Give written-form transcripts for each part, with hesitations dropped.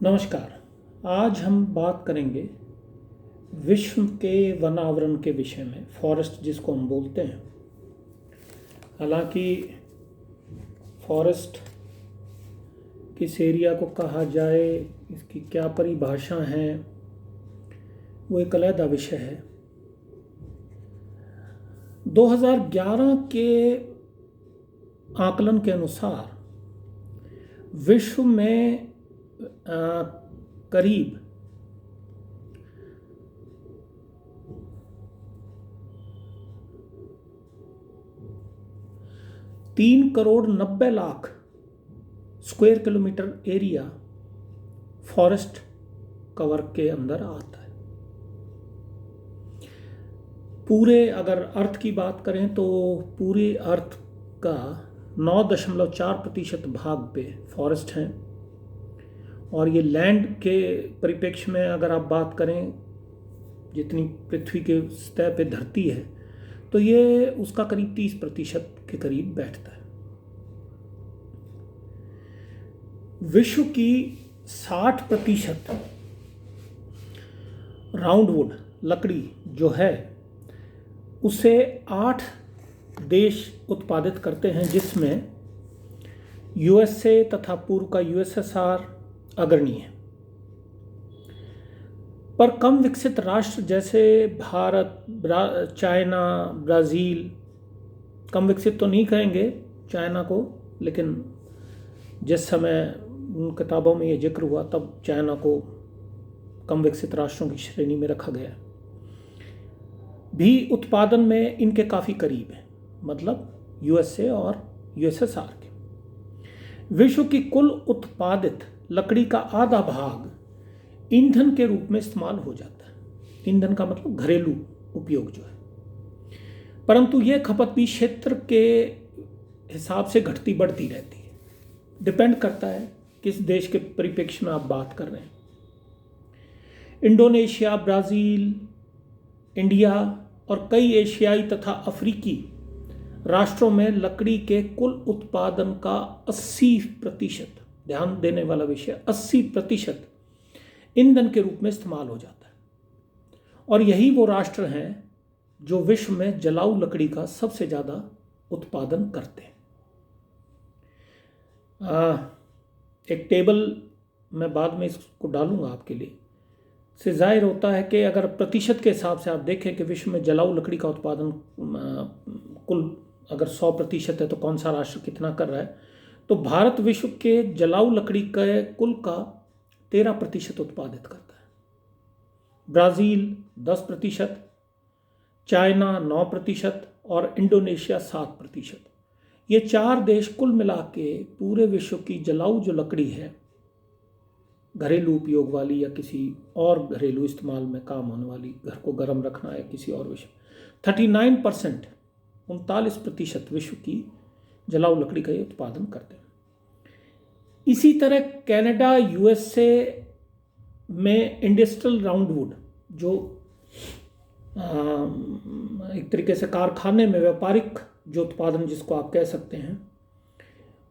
नमस्कार। आज हम बात करेंगे विश्व के वन आवरण के विषय में, फॉरेस्ट जिसको हम बोलते हैं। हालांकि फॉरेस्ट किस एरिया को कहा जाए, इसकी क्या परिभाषा है, वो एक अलग विषय है। 2011 के आकलन के अनुसार विश्व में करीब 3,90,00,000 square kilometre area forest cover के अंदर आता है। पूरे अगर अर्थ की बात करें तो पूरे अर्थ का 9.4% भाग पे फॉरेस्ट हैं। और ये लैंड के परिप्रेक्ष्य में अगर आप बात करें, जितनी पृथ्वी के सतह पे धरती है, तो ये उसका करीब 30% के करीब बैठता है। विश्व की 60% राउंडवुड लकड़ी जो है उसे 8 देश उत्पादित करते हैं, जिसमें यूएसए तथा पूर्व का यूएसएसआर अग्रणी है। पर कम विकसित राष्ट्र जैसे भारत, चाइना, ब्राज़ील, कम विकसित तो नहीं कहेंगे चाइना को, लेकिन जिस समय उन किताबों में ये जिक्र हुआ तब चाइना को कम विकसित राष्ट्रों की श्रेणी में रखा गया, भी उत्पादन में इनके काफ़ी करीब है, मतलब यूएसए और यूएसएसआर के। विश्व की कुल उत्पादित लकड़ी का आधा भाग ईंधन के रूप में इस्तेमाल हो जाता है। ईंधन का मतलब घरेलू उपयोग जो है, परंतु यह खपत भी क्षेत्र के हिसाब से घटती बढ़ती रहती है। डिपेंड करता है किस देश के परिप्रेक्ष्य में आप बात कर रहे हैं। इंडोनेशिया, ब्राज़ील, इंडिया और कई एशियाई तथा अफ्रीकी राष्ट्रों में लकड़ी के कुल उत्पादन का 80%, ध्यान देने वाला विषय, 80% ईंधन के रूप में इस्तेमाल हो जाता है। और यही वो राष्ट्र हैं जो विश्व में जलाऊ लकड़ी का सबसे ज़्यादा उत्पादन करते हैं। एक टेबल मैं बाद में इसको डालूंगा आपके लिए, से जाहिर होता है कि अगर प्रतिशत के हिसाब से आप देखें कि विश्व में जलाऊ लकड़ी का उत्पादन कुल अगर 100% है तो कौन सा राष्ट्र कितना कर रहा है, तो भारत विश्व के जलाऊ लकड़ी के कुल का 13% उत्पादित करता है। ब्राज़ील 10%, चाइना 9% और इंडोनेशिया 7%। ये 4 देश कुल मिला के पूरे विश्व की जलाऊ जो लकड़ी है, घरेलू उपयोग वाली या किसी और घरेलू इस्तेमाल में काम होने वाली, घर को गर्म रखना है किसी और विषय, 39%, 39% विश्व की जलाऊ लकड़ी का ये उत्पादन करते हैं। इसी तरह कनाडा, यूएसए में इंडस्ट्रियल राउंडवुड, जो एक तरीके से कारखाने में व्यापारिक जो उत्पादन जिसको आप कह सकते हैं,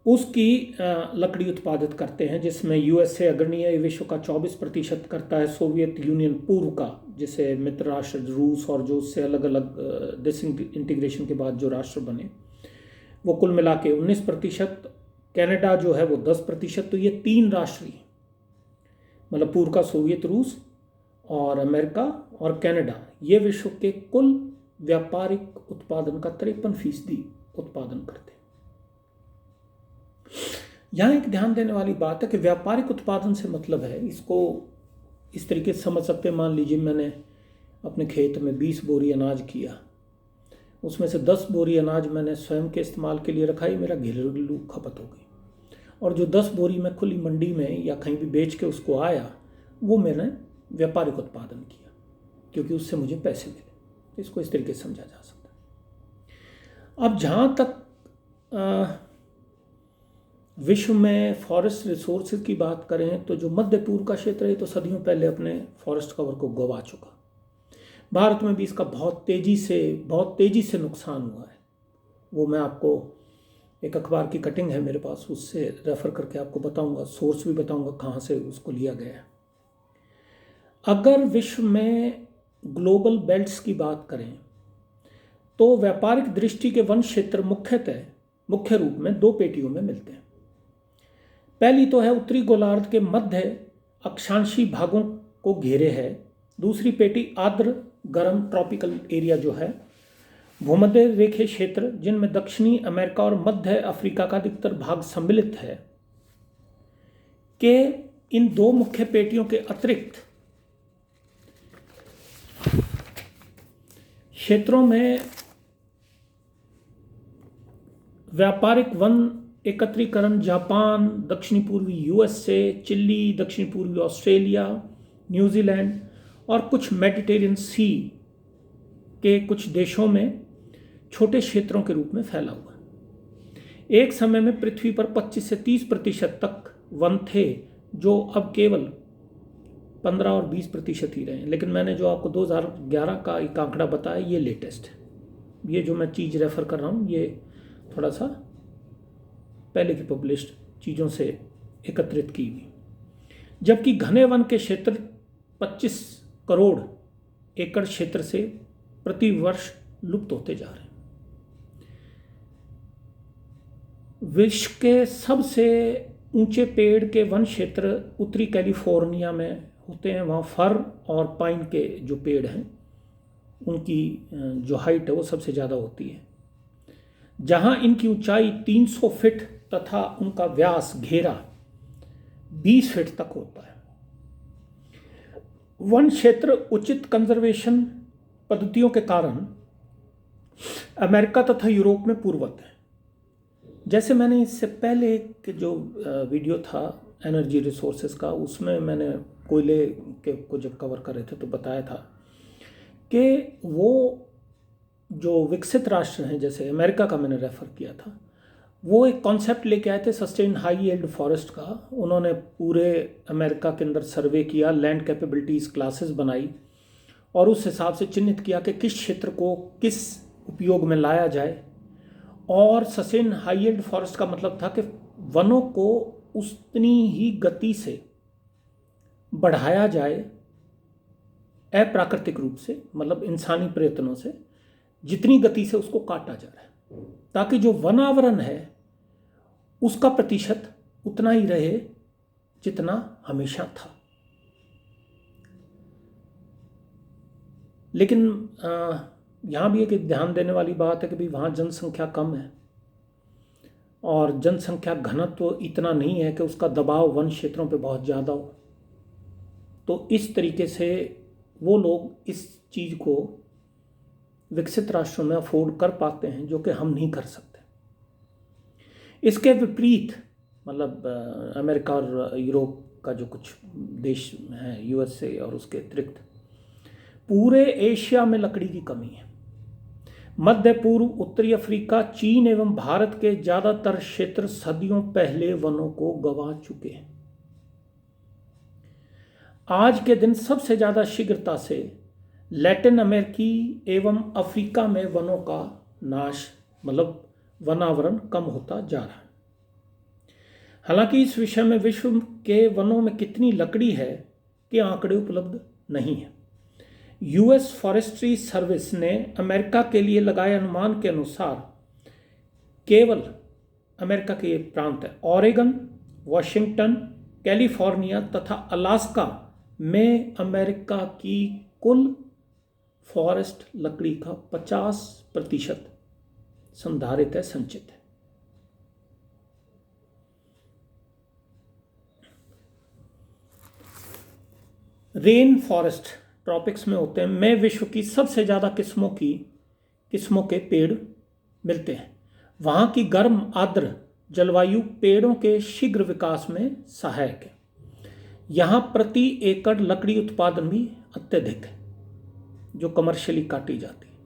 उसकी लकड़ी उत्पादित करते हैं, जिसमें यूएसए अग्रणी है, विश्व का 24% करता है। सोवियत यूनियन पूर्व का, जिसे मित्र राष्ट्र रूस और जो उससे अलग अलग डिसइंटीग्रेशन के बाद जो राष्ट्र बने, वो कुल मिला के 19%। कनाडा जो है वो 10%। तो ये 3 राष्ट्र ही, मतलब पूर्व का सोवियत रूस और अमेरिका और कनाडा, ये विश्व के कुल व्यापारिक उत्पादन का 53% उत्पादन करते हैं। यहाँ एक ध्यान देने वाली बात है कि व्यापारिक उत्पादन से मतलब है, इसको इस तरीके से समझ सकते हैं। मान लीजिए मैंने अपने खेत में 20 बोरी अनाज किया, उसमें से 10 बोरी अनाज मैंने स्वयं के इस्तेमाल के लिए रखा, ही मेरा घरेलू खपत हो गई, और जो 10 बोरी मैं खुली मंडी में या कहीं भी बेच के उसको आया, वो मैंने व्यापारिक उत्पादन किया, क्योंकि उससे मुझे पैसे मिले। इसको इस तरीके से समझा जा सकता है। अब जहाँ तक विश्व में फॉरेस्ट रिसोर्सेज की बात करें, तो जो मध्य पूर्व का क्षेत्र है तो सदियों पहले अपने फॉरेस्ट कवर को गंवा चुका। भारत में भी इसका बहुत तेज़ी से नुकसान हुआ है। वो मैं आपको एक अखबार की कटिंग है मेरे पास, उससे रेफ़र करके आपको बताऊंगा, सोर्स भी बताऊंगा कहाँ से उसको लिया गया है। अगर विश्व में ग्लोबल बेल्ट्स की बात करें तो व्यापारिक दृष्टि के वन क्षेत्र मुख्य रूप में दो पेटियों में मिलते हैं। पहली तो है उत्तरी गोलार्ध के मध्य अक्षांशीय भागों को घेरे है। दूसरी पेटी आर्द्र गर्म ट्रॉपिकल एरिया जो है, भूमध्य रेखीय क्षेत्र जिनमें दक्षिणी अमेरिका और मध्य अफ्रीका का अधिकतर भाग सम्मिलित है, के इन दो मुख्य पेटियों के अतिरिक्त क्षेत्रों में व्यापारिक वन एकत्रीकरण जापान, दक्षिणी पूर्वी यूएसए, चिली, दक्षिणी पूर्वी ऑस्ट्रेलिया, न्यूजीलैंड और कुछ मेडिटेरियन सी के कुछ देशों में छोटे क्षेत्रों के रूप में फैला हुआ है। एक समय में पृथ्वी पर 25 से 30% तक वन थे, जो अब केवल 15 और 20% ही रहे हैं। लेकिन मैंने जो आपको 2011 का एक आंकड़ा बताया, ये लेटेस्ट है। ये जो मैं चीज़ रेफ़र कर रहा हूँ, ये थोड़ा सा पहले की पब्लिश्ड चीज़ों से एकत्रित की हुई। जबकि घने वन के क्षेत्र 25 करोड़ एकड़ क्षेत्र से प्रति वर्ष लुप्त होते जा रहे हैं। विश्व के सबसे ऊंचे पेड़ के वन क्षेत्र उत्तरी कैलिफोर्निया में होते हैं। वहाँ फर और पाइन के जो पेड़ हैं, उनकी जो हाइट है वो सबसे ज़्यादा होती है, जहाँ इनकी ऊंचाई 300 फीट तथा उनका व्यास घेरा 20 फीट तक होता है। वन क्षेत्र उचित कंजर्वेशन पद्धतियों के कारण अमेरिका तथा यूरोप में पूर्ववत है। जैसे मैंने इससे पहले के जो वीडियो था एनर्जी रिसोर्सेज का, उसमें मैंने कोयले के को जब कवर कर रहे थे तो बताया था कि वो जो विकसित राष्ट्र हैं, जैसे अमेरिका का मैंने रेफ़र किया था, वो एक कॉन्सेप्ट लेके आए थे सस्टेन हाई यील्ड फॉरेस्ट का। उन्होंने पूरे अमेरिका के अंदर सर्वे किया, लैंड कैपेबिलिटीज़ क्लासेस बनाई और उस हिसाब से चिन्हित किया कि किस क्षेत्र को किस उपयोग में लाया जाए। और सस्टेन हाई यील्ड फॉरेस्ट का मतलब था कि वनों को उतनी ही गति से बढ़ाया जाए, अप्राकृतिक रूप से, मतलब इंसानी प्रयत्नों से, जितनी गति से उसको काटा जा रहा है, ताकि जो वन आवरण है उसका प्रतिशत उतना ही रहे जितना हमेशा था। लेकिन यहाँ भी एक ध्यान देने वाली बात है कि भाई वहाँ जनसंख्या कम है और जनसंख्या घनत्व इतना नहीं है कि उसका दबाव वन क्षेत्रों पे बहुत ज़्यादा हो। तो इस तरीके से वो लोग इस चीज़ को विकसित राष्ट्रों में अफोर्ड कर पाते हैं, जो कि हम नहीं कर सकते। इसके विपरीत, मतलब अमेरिका और यूरोप का जो कुछ देश हैं, यूएसए और उसके अतिरिक्त पूरे एशिया में लकड़ी की कमी है। मध्य पूर्व, उत्तरी अफ्रीका, चीन एवं भारत के ज़्यादातर क्षेत्र सदियों पहले वनों को गंवा चुके हैं। आज के दिन सबसे ज़्यादा शीघ्रता से लैटिन अमेरिकी एवं अफ्रीका में वनों का नाश, मतलब वनावरण कम होता जा रहा है। हालांकि इस विषय में विश्व के वनों में कितनी लकड़ी है के आंकड़े उपलब्ध नहीं है। यूएस फॉरेस्ट्री सर्विस ने अमेरिका के लिए लगाए अनुमान के अनुसार केवल अमेरिका के प्रांत है ऑरेगन, वॉशिंगटन, कैलिफोर्निया तथा अलास्का में अमेरिका की कुल फॉरेस्ट लकड़ी का 50% संधारित है, संचित है। रेन फॉरेस्ट ट्रॉपिक्स में होते हैं, में विश्व की सबसे ज़्यादा किस्मों के पेड़ मिलते हैं। वहाँ की गर्म आर्द्र जलवायु पेड़ों के शीघ्र विकास में सहायक है। यहाँ प्रति एकड़ लकड़ी उत्पादन भी अत्यधिक है, जो कमर्शियली काटी जाती है।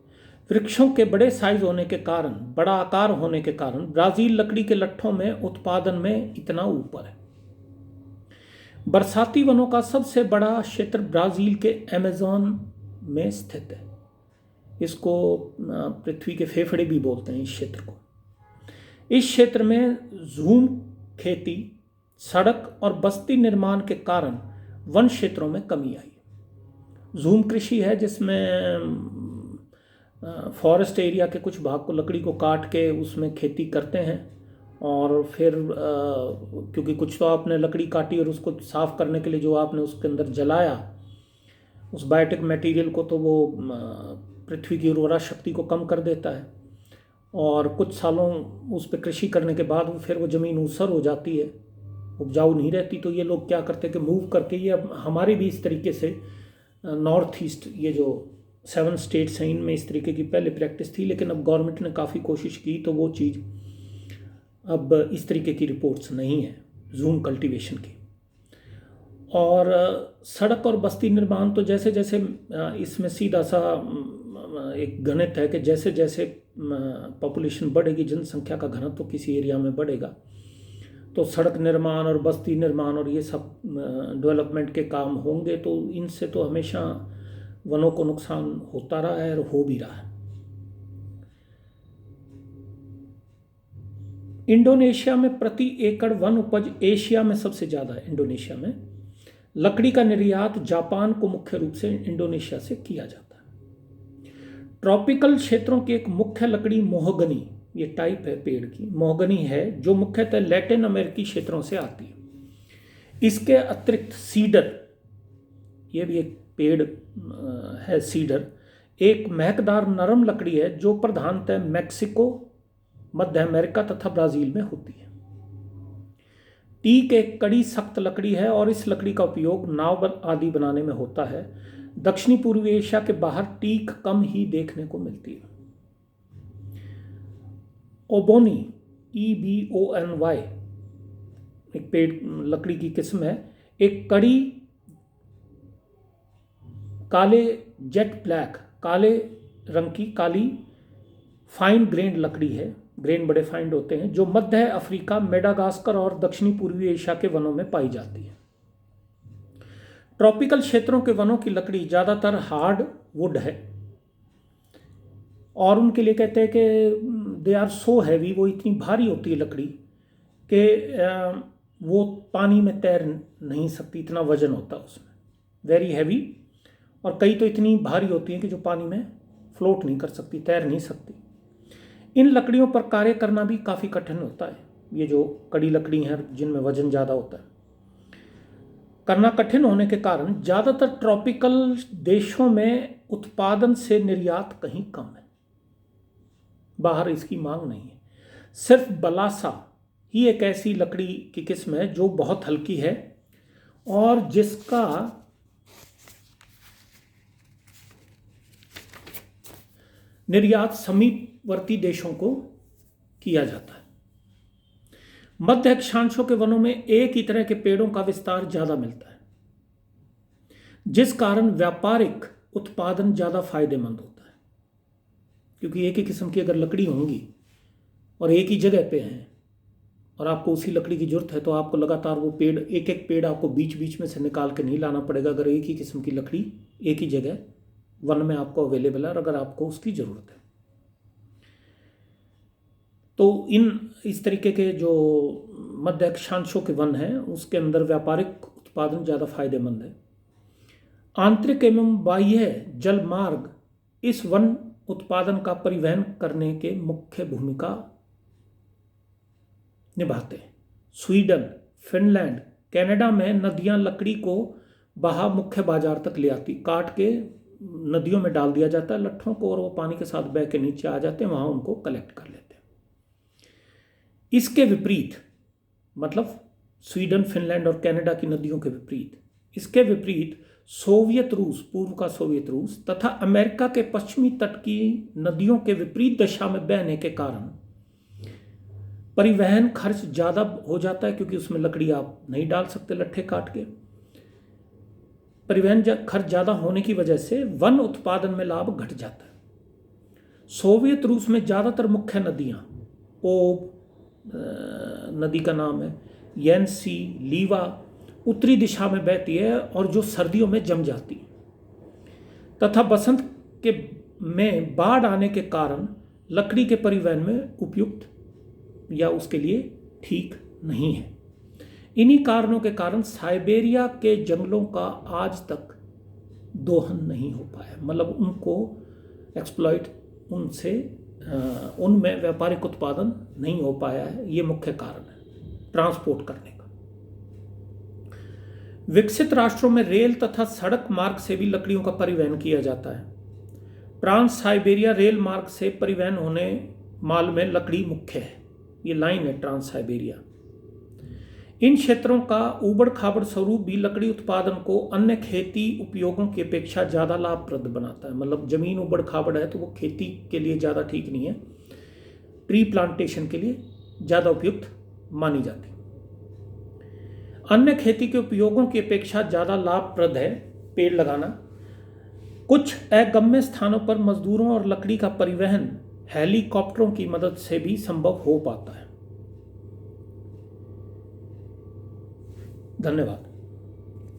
वृक्षों के बड़े साइज होने के कारण, बड़ा आकार होने के कारण ब्राज़ील लकड़ी के लट्ठों में उत्पादन में इतना ऊपर है। बरसाती वनों का सबसे बड़ा क्षेत्र ब्राज़ील के अमेज़न में स्थित है। इसको पृथ्वी के फेफड़े भी बोलते हैं इस क्षेत्र को। इस क्षेत्र में झूम खेती, सड़क और बस्ती निर्माण के कारण वन क्षेत्रों में कमी आई। झूम कृषि है जिसमें फॉरेस्ट एरिया के कुछ भाग को, लकड़ी को काट के उसमें खेती करते हैं, और फिर क्योंकि कुछ तो आपने लकड़ी काटी और उसको साफ करने के लिए जो आपने उसके अंदर जलाया उस बायोटिक मटेरियल को, तो वो पृथ्वी की उर्वरा शक्ति को कम कर देता है, और कुछ सालों उस पर कृषि करने के बाद फिर वो ज़मीन ऊसर हो जाती है, उपजाऊ नहीं रहती। तो ये लोग क्या करते हैं कि मूव करके, ये अब हमारे भी इस तरीके से नॉर्थ ईस्ट, ये जो 7 स्टेट्स हैं, इनमें इस तरीके की पहले प्रैक्टिस थी, लेकिन अब गवर्नमेंट ने काफ़ी कोशिश की तो वो चीज़ अब इस तरीके की रिपोर्ट्स नहीं है जूम कल्टीवेशन की। और सड़क और बस्ती निर्माण, तो जैसे जैसे इसमें सीधा सा एक गणित है कि जैसे जैसे पॉपुलेशन बढ़ेगी, जनसंख्या का घनत्व तो किसी एरिया में बढ़ेगा, तो सड़क निर्माण और बस्ती निर्माण और ये सब डेवलपमेंट के काम होंगे, तो इनसे तो हमेशा वनों को नुकसान होता रहा है और हो भी रहा है। इंडोनेशिया में प्रति एकड़ वन उपज एशिया में सबसे ज़्यादा है। इंडोनेशिया में लकड़ी का निर्यात जापान को मुख्य रूप से इंडोनेशिया से किया जाता है। ट्रॉपिकल क्षेत्रों की एक मुख्य लकड़ी मोहगनी, ये टाइप है पेड़ की, मोहगनी है, जो मुख्यतः लैटिन अमेरिकी क्षेत्रों से आती है। इसके अतिरिक्त सीडर, ये भी एक पेड़ है सीडर, एक महकदार नरम लकड़ी है जो प्रधानतः मैक्सिको, मध्य अमेरिका तथा ब्राज़ील में होती है। टीक एक कड़ी सख्त लकड़ी है और इस लकड़ी का उपयोग नाव आदि बनाने में होता है। दक्षिणी पूर्वी एशिया के बाहर टीक कम ही देखने को मिलती है। ओबोनी, EBONY, एक पेड़ लकड़ी की किस्म है, एक कड़ी काले जेट ब्लैक, काले रंग की काली फाइन ग्रेन्ड लकड़ी है, ग्रेन बड़े फाइंड होते हैं, जो मध्य अफ्रीका, मेडागास्कर और दक्षिणी पूर्वी एशिया के वनों में पाई जाती है। ट्रॉपिकल क्षेत्रों के वनों की लकड़ी ज़्यादातर हार्ड वुड है और उनके लिए कहते हैं कि दे आर सो हैवी, वो इतनी भारी होती है लकड़ी कि वो पानी में तैर नहीं सकती, इतना वजन होता है उसमें, वेरी हैवी। और कई तो इतनी भारी होती हैं कि जो पानी में फ्लोट नहीं कर सकती, तैर नहीं सकती। इन लकड़ियों पर कार्य करना भी काफ़ी कठिन होता है। ये जो कड़ी लकड़ी हैं जिनमें वजन ज़्यादा होता है, करना कठिन होने के कारण ज़्यादातर ट्रॉपिकल देशों में उत्पादन से निर्यात कहीं कम है, बाहर इसकी मांग नहीं है। सिर्फ बलासा ही एक ऐसी लकड़ी की किस्म है जो बहुत हल्की है और जिसका निर्यात समीपवर्ती देशों को किया जाता है। मध्य अक्षांशों के वनों में एक ही तरह के पेड़ों का विस्तार ज़्यादा मिलता है, जिस कारण व्यापारिक उत्पादन ज़्यादा फायदेमंद होता है, क्योंकि एक ही किस्म की अगर लकड़ी होंगी और एक ही जगह पे हैं और आपको उसी लकड़ी की जरूरत है, तो आपको लगातार वो पेड़, एक एक पेड़ आपको बीच बीच में से निकाल के नहीं लाना पड़ेगा, अगर एक ही किस्म की लकड़ी एक ही जगह वन में आपको अवेलेबल है और अगर आपको उसकी ज़रूरत है। तो इस तरीके के जो मध्य अक्षांशों के वन हैं उसके अंदर व्यापारिक उत्पादन ज़्यादा फायदेमंद है। आंतरिक एवं बाह्य जल मार्ग इस वन उत्पादन का परिवहन करने के मुख्य भूमिका निभाते हैं। स्वीडन, फिनलैंड, कनाडा में नदियां लकड़ी को बहा मुख्य बाजार तक ले आती, काट के नदियों में डाल दिया जाता है लट्ठों को और वो पानी के साथ बह के नीचे आ जाते हैं, वहाँ उनको कलेक्ट कर लेते हैं। इसके विपरीत, मतलब स्वीडन, फिनलैंड और कनाडा की नदियों के विपरीत, इसके विपरीत सोवियत रूस, पूर्व का सोवियत रूस तथा अमेरिका के पश्चिमी तट की नदियों के विपरीत दिशा में बहने के कारण परिवहन खर्च ज़्यादा हो जाता है, क्योंकि उसमें लकड़ी आप नहीं डाल सकते लट्ठे काट के। परिवहन खर्च ज़्यादा होने की वजह से वन उत्पादन में लाभ घट जाता है। सोवियत रूस में ज़्यादातर मुख्य नदियाँ, ओब नदी का नाम है, येंसी, लीवा उत्तरी दिशा में बहती है और जो सर्दियों में जम जाती है, तथा बसंत में बाढ़ आने के कारण लकड़ी के परिवहन में उपयुक्त या उसके लिए ठीक नहीं है। इन्हीं कारणों के कारण साइबेरिया के जंगलों का आज तक दोहन नहीं हो पाया, मतलब उनको एक्सप्लॉइट उनसे उनमें व्यापारिक उत्पादन नहीं हो पाया है। ये मुख्य कारण है ट्रांसपोर्ट करने का। विकसित राष्ट्रों में रेल तथा सड़क मार्ग से भी लकड़ियों का परिवहन किया जाता है। ट्रांस साइबेरिया रेल मार्ग से परिवहन होने माल में लकड़ी मुख्य है। ये लाइन है ट्रांस साइबेरिया। इन क्षेत्रों का ऊबड़ खाबड़ स्वरूप भी लकड़ी उत्पादन को अन्य खेती उपयोगों की अपेक्षा ज़्यादा लाभप्रद बनाता है। मतलब ज़मीन ऊबड़ खाबड़ है तो वो खेती के लिए ज़्यादा ठीक नहीं है, ट्री प्लांटेशन के लिए ज़्यादा उपयुक्त मानी जाती। अन्य खेती के उपयोगों की अपेक्षा ज़्यादा लाभप्रद है पेड़ लगाना। कुछ अगम्य स्थानों पर मजदूरों और लकड़ी का परिवहन हेलीकॉप्टरों की मदद से भी संभव हो पाता है। धन्यवाद।